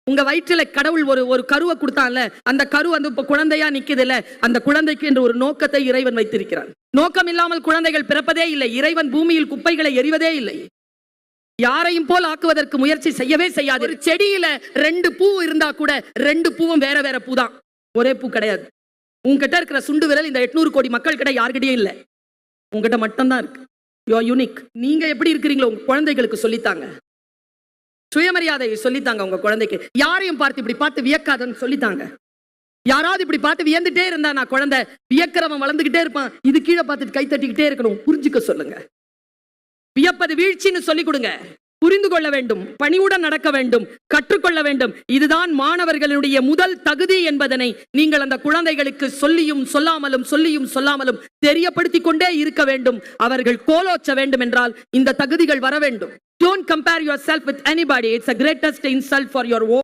உங்க வயிற்றுல கடவுள் ஒரு கருவை கொடுத்தான்ல, அந்த கரு வந்து இப்ப குழந்தையா நிக்குதுல்ல, அந்த குழந்தைக்கு என்று ஒரு நோக்கத்தை இறைவன் வைத்திருக்கிறார். நோக்கம் இல்லாமல் குழந்தைகள் பிறப்பதே இல்லை. இறைவன் பூமியில் குப்பைகளை எறிவதே இல்லை. யாரையும் போல் ஆக்குவதற்கு முயற்சி செய்யவே செய்யாது. ஒரு செடியில 2 பூ இருந்தா கூட 2 பூவும் வேற வேற பூ தான், ஒரே பூ கிடையாது. உங்ககிட்ட இருக்கிற சுண்டு விரல் இந்த 800 கோடி மக்கள் கிட்ட யார்கிட்டயும் இல்லை, உங்ககிட்ட மட்டும்தான் இருக்கு. You are unique. நீங்க எப்படி இருக்கிறீங்களோ உங்க குழந்தைகளுக்கு சொல்லித்தாங்க. சுயமரியாதையை சொல்லித்தாங்க உங்க குழந்தைக்கு. யாரையும் பார்த்து இப்படி பார்த்து வியக்காதன்னு சொல்லித்தாங்க. யாராவது இப்படி பார்த்து வியந்துட்டே இருந்தா நான் குழந்தை வியக்கிறவன் வளர்ந்துகிட்டே இருப்பான், இது கீழே பார்த்துட்டு கை தட்டிக்கிட்டே இருக்கணும், புரிஞ்சுக்க சொல்லுங்க. வியப்பது வீழ்ச்சின்னு சொல்லிக் கொடுங்க. புரிந்து கொள்ள வேண்டும், பணிவுடன் நடக்க வேண்டும், கற்றுக்கொள்ள வேண்டும். இதுதான் மாணவர்களுடைய முதல் தகுதி என்பதனை நீங்கள் அந்த குழந்தைகளுக்கு சொல்லியும் சொல்லாமலும் தெரியப்படுத்திக் கொண்டே இருக்க வேண்டும். அவர்கள் கோலோச்ச வேண்டும் என்றால் இந்த தகுதிகள் வர வேண்டும். Don't compare yourself with anybody. It's the greatest insult for your own